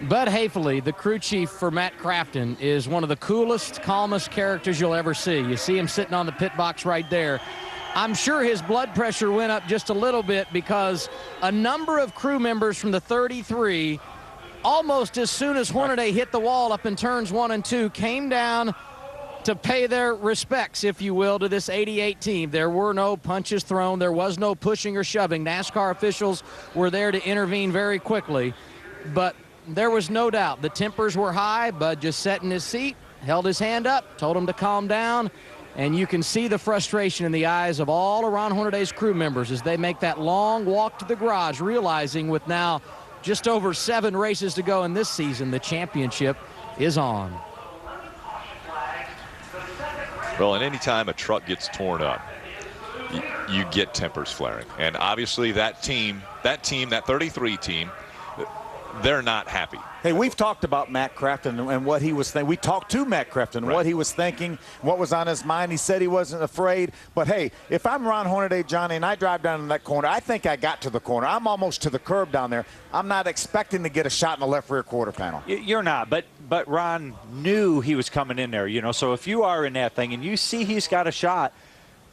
Bud Hafley, the crew chief for Matt Crafton, is one of the coolest, calmest characters you'll ever see. You see him sitting on the pit box right there. I'm sure his blood pressure went up just a little bit because a number of crew members from the 33, almost as soon as Hornaday hit the wall up in turns 1 and 2, came down to pay their respects, if you will, to this 88 team. There were no punches thrown. There was no pushing or shoving. NASCAR officials were there to intervene very quickly. But there was no doubt the tempers were high. Bud just sat in his seat, held his hand up, told him to calm down. And you can see the frustration in the eyes of all of Ron Hornaday's crew members as they make that long walk to the garage, realizing with now just over 7 races to go in this season, the championship is on. Well, and any time a truck gets torn up, you get tempers flaring. And obviously that 33 team, they're not happy. Hey, we've talked about Matt Crafton and what he was thinking. We talked to Matt Crafton, right, what he was thinking, what was on his mind. He said he wasn't afraid. But, hey, if I'm Ron Hornaday, Johnny, and I drive down in that corner, I think I got to the corner. I'm almost to the curb down there. I'm not expecting to get a shot in the left rear quarter panel. You're not, but Ron knew he was coming in there, you know. So if you are in that thing and you see he's got a shot,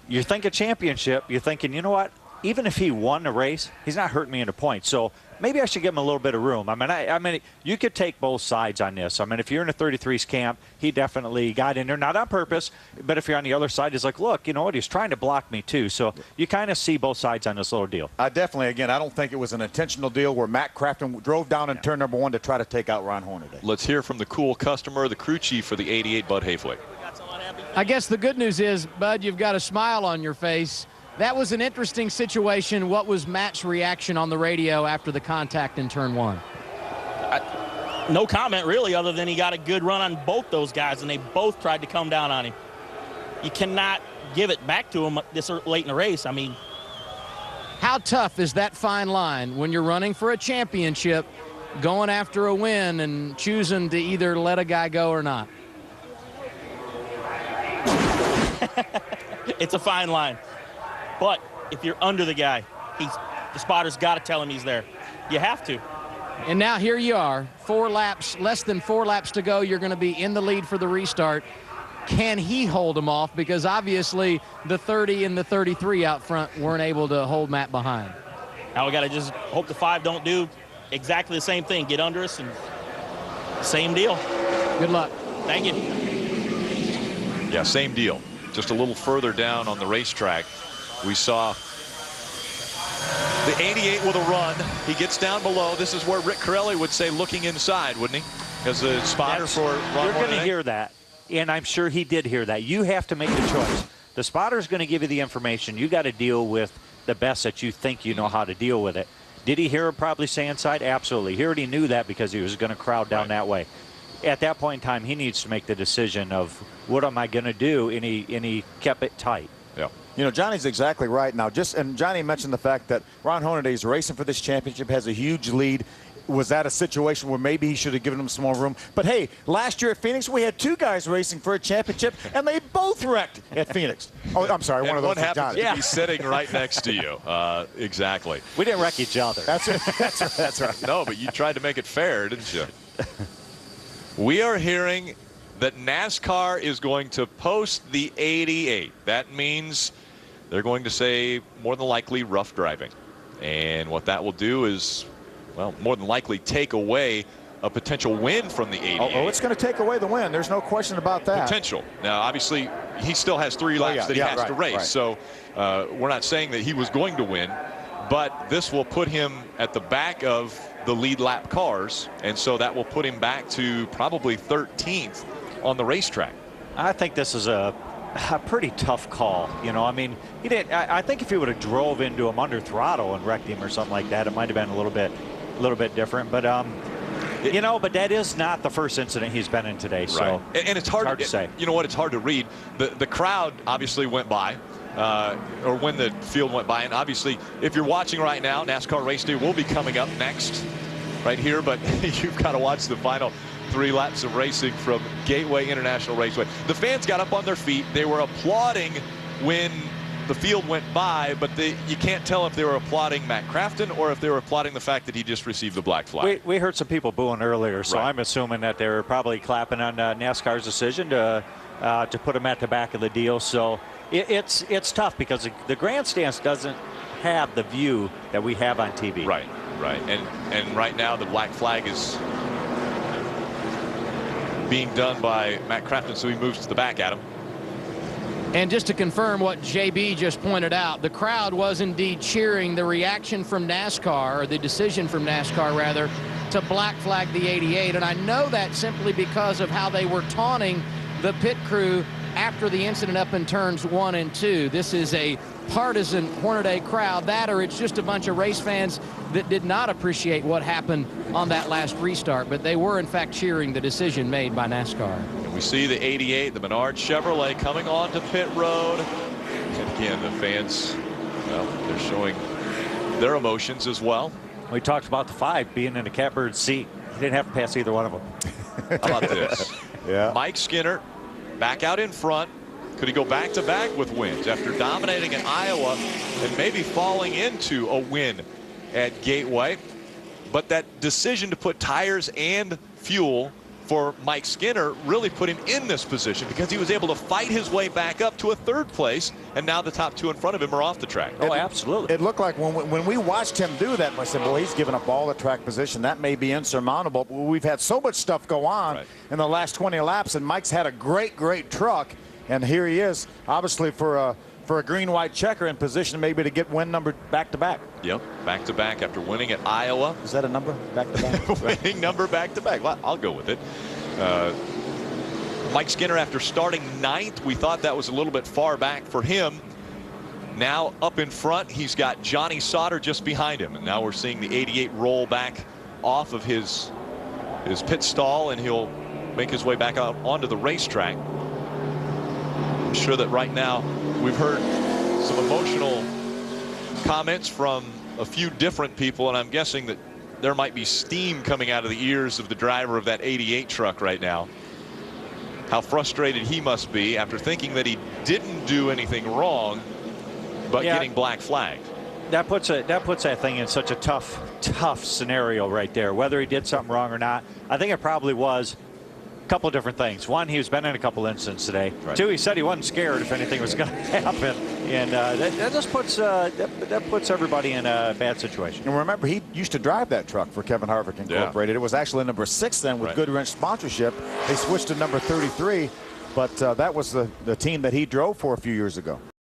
you're thinking championship. You're thinking, you know what? Even if he won the race, he's not hurting me in a point. So maybe I should give him a little bit of room. I mean, you could take both sides on this. I mean, if you're in the 33's camp, he definitely got in there, not on purpose. But if you're on the other side, he's like, look, you know what? He's trying to block me too. So you kind of see both sides on this little deal. Definitely, again, I don't think it was an intentional deal where Matt Crafton drove down in turn number 1 to try to take out Ron Hornaday. Let's hear from the cool customer, the crew chief for the 88, Bud Hafley. I guess the good news is, Bud, you've got a smile on your face. That was an interesting situation. What was Matt's reaction on the radio after the contact in turn 1? No comment, really, other than he got a good run on both those guys, and they both tried to come down on him. You cannot give it back to him this late in the race. I mean, how tough is that fine line when you're running for a championship, going after a win and choosing to either let a guy go or not? It's a fine line. But if you're under the guy, the spotter's got to tell him he's there. You have to. And now here you are, 4 laps, less than 4 laps to go. You're going to be in the lead for the restart. Can he hold him off? Because obviously the 30 and the 33 out front weren't able to hold Matt behind. Now we got to just hope the 5 don't do exactly the same thing. Get under us and same deal. Good luck. Thank you. Yeah, same deal. Just a little further down on the racetrack, we saw the 88 with a run. He gets down below. This is where Rick Corelli would say looking inside, wouldn't he? As a spotter for Ron You're going to Hornaday. hear that, and I'm sure he did hear that. You have to make the choice. The spotter's going to give you the information. You got to deal with the best that you think you know how to deal with it. Did he hear him probably say inside? Absolutely. He already knew that because he was going to crowd down that way. At that point in time, he needs to make the decision of what am I going to do, and he kept it tight. Yeah. You know, Johnny's exactly right now. And Johnny mentioned the fact that Ron Hornaday is racing for this championship, has a huge lead. Was that a situation where maybe he should have given him some more room? But, hey, last year at Phoenix, we had 2 guys racing for a championship, and they both wrecked at Phoenix. Oh, I'm sorry, one of those was happens Johnny. to be sitting right next to you. Exactly. We didn't wreck each other. That's right. That's right. No, but you tried to make it fair, didn't you? We are hearing that NASCAR is going to post the 88. That means they're going to say more than likely rough driving. And what that will do is, well, more than likely take away a potential win from the 88. Oh, it's going to take away the win. There's no question about that. Potential. Now, obviously, he still has 3 laps that he has to race. Right. So we're not saying that he was going to win, but this will put him at the back of the lead lap cars, and so that will put him back to probably 13th on the racetrack. I think this is a pretty tough call. You know, I mean, he didn't. I think if he would have drove into him under throttle and wrecked him or something like that, it might have been a little bit different. But you know, but that is not the first incident he's been in today. So right. And it's hard to say. You know what? It's hard to read. The crowd obviously went by. Or when the field went by, and obviously if you're watching right now, NASCAR race day will be coming up next right here, but you've got to watch the final 3 laps of racing from Gateway International Raceway. The fans got up on their feet. They were applauding when the field went by, but you can't tell if they were applauding Matt Crafton or if they were applauding the fact that he just received the black flag. We heard some people booing earlier, so Right. I'm assuming that they were probably clapping on NASCAR's decision to put him at the back of the deal. So it's tough because the grandstands doesn't have the view that we have on TV. Right. And right now the black flag is being done by Matt Crafton, so he moves to the back, Adam. And just to confirm what JB just pointed out, the crowd was indeed cheering the reaction from NASCAR, or the decision from NASCAR rather, to black flag the 88. And I know that simply because of how they were taunting the pit crew after the incident up in turns 1 and 2. This is a partisan Hornaday crowd, that or it's just a bunch of race fans that did not appreciate what happened on that last restart, but they were in fact cheering the decision made by NASCAR. And we see the 88, the Menard Chevrolet, coming onto pit road. And again, the fans, well, they're showing their emotions as well. We talked about the 5 being in a catbird seat. He didn't have to pass either one of them. How about this? Yeah. Mike Skinner back out in front. Could he go back-to-back with wins after dominating in Iowa and maybe falling into a win at Gateway? But that decision to put tires and fuel for Mike Skinner really put him in this position because he was able to fight his way back up to a 3rd place, and now the top 2 in front of him are off the track. Oh, absolutely. It looked like when we watched him do that, I said, boy, he's given up all the track position. That may be insurmountable. But we've had so much stuff go on in the last 20 laps, and Mike's had a great truck. And here he is, obviously for a green-white checker in position maybe to get win number back-to-back. Yep, back-to-back after winning at Iowa. Is that a number, back-to-back? Winning number back-to-back. Well, I'll go with it. Mike Skinner, after starting 9th, we thought that was a little bit far back for him. Now up in front, he's got Johnny Sauter just behind him. And now we're seeing the 88 roll back off of his pit stall, and he'll make his way back out onto the racetrack. I'm sure that right now we've heard some emotional comments from a few different people, and I'm guessing that there might be steam coming out of the ears of the driver of that 88 truck right now. How frustrated he must be after thinking that he didn't do anything wrong, but getting black flagged. That puts that thing in such a tough scenario right there, whether he did something wrong or not. I think it probably was a couple of different things. One, he's been in a couple incidents today. Right. 2, he said he wasn't scared if anything was going to happen, and that just puts that puts everybody in a bad situation. And remember, he used to drive that truck for Kevin Harvick Incorporated. It was actually number 6 then with Goodwrench sponsorship. They switched to number 33, but that was the team that he drove for a few years ago.